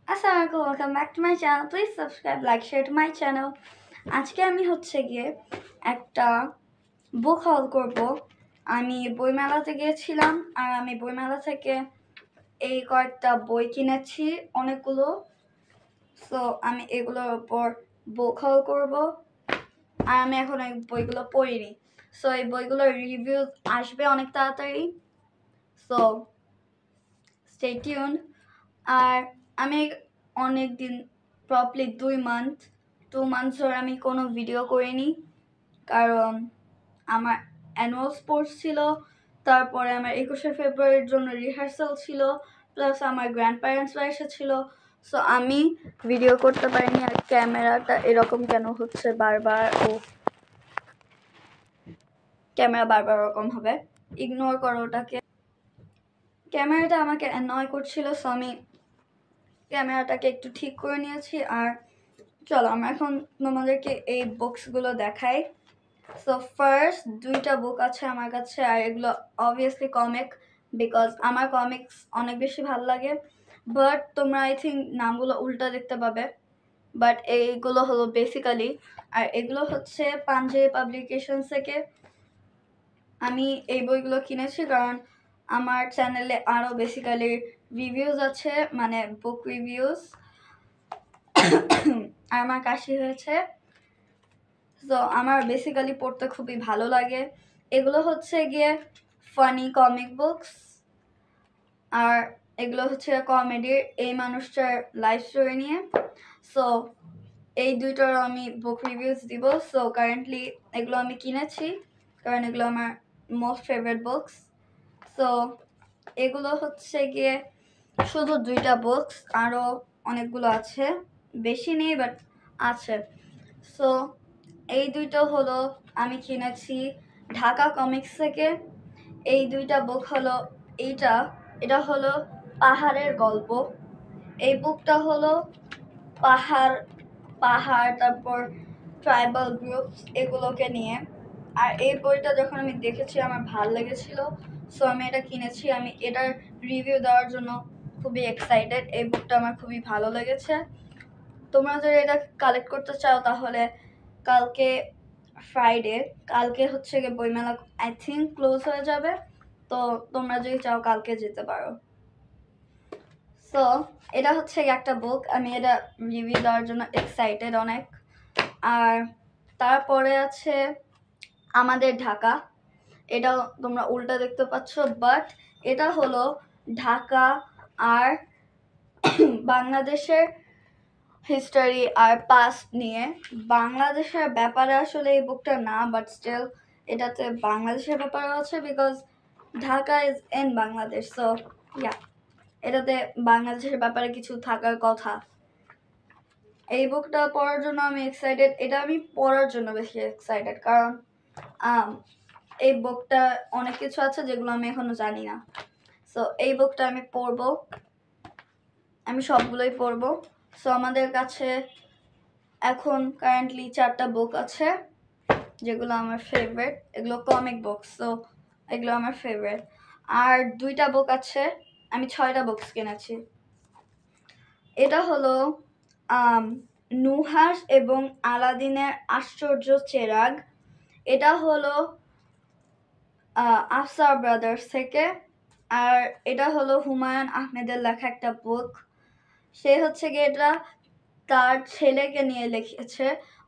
Assalamualaikum, welcome back to my channel. Please subscribe, like, share to my channel. আজকে আমি গিয়ে একটা বুক হল করব। আমি বইমেলাতে গিয়েছিলাম আর আমি বইমেলা থেকে এই কয়েকটা বই কিনেছি অনেকগুলো। সো আমি এগুলোর উপর বুক হল করব আর আমি এখন এই বইগুলো পড়িনি। সো এই বইগুলোর রিভিউ আসবে অনেক তাড়াতাড়ি। So stay tune. আর আমি অনেক দিন প্রবলি 2 মান্থ ধরে আমি কোনো ভিডিও করিনি, কারণ আমার অ্যানুয়াল স্পোর্টস ছিল, তারপরে আমার 21শে ফেব্রুয়ারির জন্য রিহার্সাল ছিল, প্লাস আমার গ্র্যান্ড প্যারেন্টসরা এসেছিল। সো আমি ভিডিও করতে পারিনি। আর ক্যামেরাটা এরকম কেন হচ্ছে বারবার, ক্যামেরা বারবার ওরকম হবে, ইগনোর করো ওটাকে। ক্যামেরাটা আমাকে অ্যানয় করছিল, সো আমি ক্যামেরাটাকে একটু ঠিক করে নিয়েছি। আর চলো আমরা এখন তোমাদেরকে এই বুকসগুলো দেখাই। সো ফার্স্ট 2টা বুক আছে আমার কাছে, আর এগুলো অবভিয়াসলি কমিক, বিকজ আমার কমিক্স অনেক বেশি ভালো লাগে। বাট তোমরা আই থিঙ্ক নামগুলো উল্টা দেখতে পাবে, বাট এইগুলো হলো বেসিক্যালি, আর এগুলো হচ্ছে পাঞ্জাবি পাবলিকেশন থেকে। আমি এই বইগুলো কিনেছি কারণ আমার চ্যানেলে আরও বেসিক্যালি রিভিউজ আছে, মানে বুক রিভিউজ। আর আমার কাশি হয়েছে, তো আমার বেসিক্যালি পড়তে খুবই ভালো লাগে। এগুলো হচ্ছে গিয়ে ফানি কমিক বুকস, আর এগুলো হচ্ছে কমেডির এই মানুষটার লাইফ স্টোরি নিয়ে। সো এই দুইটার আমি বুক রিভিউজ দিব। সো কারেন্টলি এগুলো আমি কিনেছি কারণ এগুলো আমার মোস্ট ফেভারিট বুকস। সো এগুলো হচ্ছে গিয়ে শুধু 2টা বুকস, আরও অনেকগুলো আছে, বেশি নেই বাট আছে। সো এই 2টা হলো আমি কিনেছি ঢাকা কমিক্স থেকে। এই 2টা বুক হলো এটা হলো পাহাড়ের গল্প। এই বুকটা হলো পাহাড় তারপর ট্রাইবাল গ্রুপস এগুলোকে নিয়ে। আর এই বইটা যখন আমি দেখেছি আমার ভালো লেগেছিল, সো আমি এটা কিনেছি। আমি এটার রিভিউ দেওয়ার জন্য খুবই এক্সাইটেড। এই বুকটা আমার খুবই ভালো লেগেছে। তোমরা যদি এটা কালেক্ট করতে চাও তাহলে কালকে ফ্রাইডে, কালকে হচ্ছে গিয়ে বইমেলা আই থিঙ্ক ক্লোজ হয়ে যাবে, তো তোমরা যদি চাও কালকে যেতে পারো। সো এটা হচ্ছে একটা বুক, আমি এটা রিভিউ দেওয়ার জন্য এক্সাইটেড অনেক। আর তারপরে আছে আমাদের ঢাকা। এটাও তোমরা উল্টা দেখতে পাচ্ছ, বাট এটা হলো ঢাকা আর বাংলাদেশের হিস্টোরি আর পাস্ট নিয়ে। বাংলাদেশের ব্যাপারে আসলে এই বুকটা না, বাট স্টিল এটাতে বাংলাদেশের ব্যাপারও আছে, because Dhaka is in Bangladesh. So yeah, এটাতে বাংলাদেশের ব্যাপারে কিছু থাকার কথা। এই বুকটা পড়ার জন্য আমি এক্সাইটেড। এটা আমি পড়ার জন্য বেশি এক্সাইটেড, কারণ এই বুকটা অনেক কিছু আছে যেগুলো আমি এখনো জানি না। সো এই বুকটা আমি পড়বো, আমি সবগুলোই পড়বো। সো আমাদের কাছে এখন কারেন্টলি 4টা বুক আছে যেগুলো আমার ফেভারিট, এগুলো কমিক বুক। সো এগুলো আমার ফেভারিট। আর 2টা বুক আছে, আমি 6টা বুকস কিনেছি। এটা হলো নুহাস এবং আলাদিনের আশ্চর্য চেরাগ। এটা হলো আফসার ব্রাদার্স থেকে। আর এটা হলো হুমায়ুন আহমেদের লেখা একটা বুক। সে হচ্ছে গিয়ে এটা তার ছেলেকে নিয়ে লিখেছে,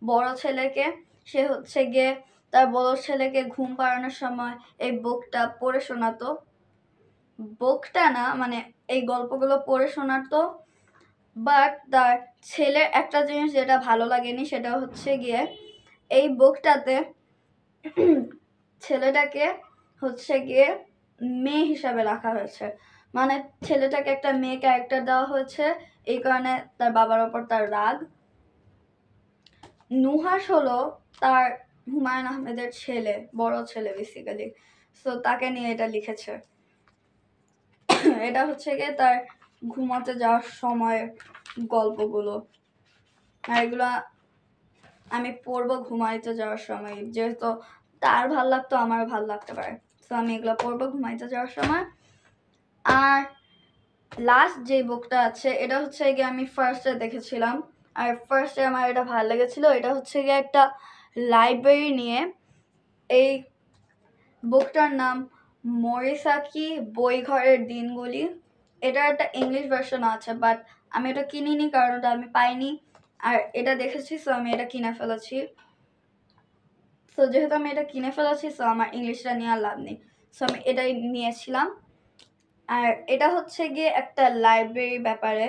বড় ছেলেকে। সে হচ্ছে গিয়ে তার বড় ছেলেকে ঘুম পাড়ানোর সময় এই বুকটা পড়ে শোনাতো। বুকটা না, মানে এই গল্পগুলো পড়ে শোনাতো। বাট তার ছেলের একটা জিনিস যেটা ভালো লাগেনি, সেটা হচ্ছে গিয়ে এই বুকটাতে ছেলেটাকে হচ্ছে গিয়ে মেয়ে হিসাবে রাখা হয়েছে, মানে ছেলেটাকে একটা মেয়ে ক্যারেক্টার দেওয়া হয়েছে, এই কারণে তার বাবার ওপর তার রাগ। নুহাস হলো তার হুমায়ুন আহমেদের ছেলে, বড় ছেলে বেসিক্যালি। সো তাকে নিয়ে এটা লিখেছে। এটা হচ্ছে গিয়ে তার ঘুমাতে যাওয়ার সময় গল্পগুলো, আর এগুলো আমি পড়বো ঘুমাইতে যাওয়ার সময়, যেহেতু তার ভাল লাগতো আমার ভাল লাগতে পারে। তো আমি এগুলো পড়বো ঘুমাইতে যাওয়ার সময়। আর লাস্ট যে বুকটা আছে এটা হচ্ছে গিয়ে আমি ফার্স্টে দেখেছিলাম, আর ফার্স্টে আমার এটা ভালো লেগেছিল। এটা হচ্ছে গিয়ে একটা লাইব্রেরি নিয়ে। এই বুকটার নাম মোরিসাকি বইঘরের দিনগুলি। এটার একটা ইংলিশ ভার্সন আছে, বাট আমি এটা কিনিনি কারণ ওটা আমি পাইনি। আর এটা দেখেছি, সো আমি এটা কিনে ফেলেছি। সো যেহেতু আমি এটা কিনে ফেলেছি, সো আমার ইংলিশটা নিয়ে আর লাভ নেই, সো আমি এটাই নিয়েছিলাম। আর এটা হচ্ছে গিয়ে একটা লাইব্রেরি ব্যাপারে।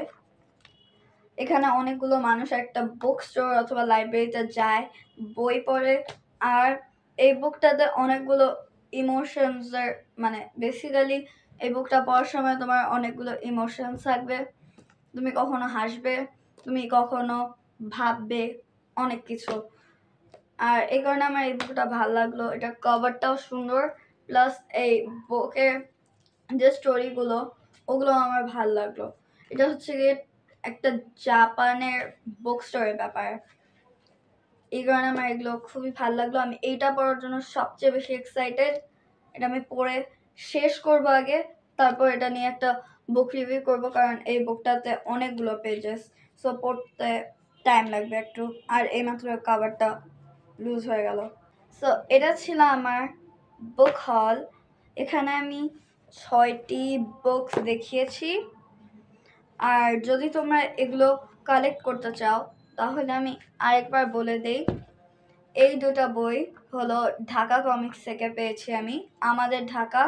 এখানে অনেকগুলো মানুষ একটা বুক স্টোর অথবা লাইব্রেরিতে যায়, বই পড়ে। আর এই বুকটাতে অনেকগুলো ইমোশনসের, মানে বেসিক্যালি এই বুকটা পড়ার সময় তোমার অনেকগুলো ইমোশনস থাকবে। তুমি কখনো হাসবে, তুমি কখনো ভাববে, অনেক কিছু। আর এই কারণে আমার এই বুকটা ভালো লাগলো। এটার কভারটাও সুন্দর, প্লাস এই বুকের যে স্টোরিগুলো ওগুলো আমার ভালো লাগলো। এটা হচ্ছে গিয়ে একটা জাপানের বুক স্টোরের ব্যাপার, এই কারণে আমার এগুলো খুবই ভালো লাগলো। আমি এইটা পড়ার জন্য সবচেয়ে বেশি এক্সাইটেড। এটা আমি পড়ে শেষ করবো আগে, তারপর এটা নিয়ে একটা বুক রিভিউ করবো, কারণ এই বুকটাতে অনেকগুলো পেজেস, সো পড়তে টাইম লাগবে একটু। আর এইমাত্র কাভারটা লুজ হয়ে গেল। সো এটা ছিল আমার বুক হল। এখানে আমি 6টি বুকস দেখিয়েছি। আর যদি তোমরা এগুলো কালেক্ট করতে চাও তাহলে আমি আরেকবার বলে দেই, এই দুটো বই হলো ঢাকা কমিক্স থেকে পেয়েছি আমি, আমাদের ঢাকা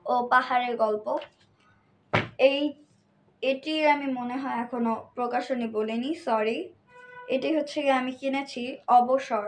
ও পাহাড়ের গল্প। এটি আমি মনে হয় এখনো প্রকাশনী বলিনি, সরি। এটি হচ্ছে গিয়ে আমি কিনেছি অবসর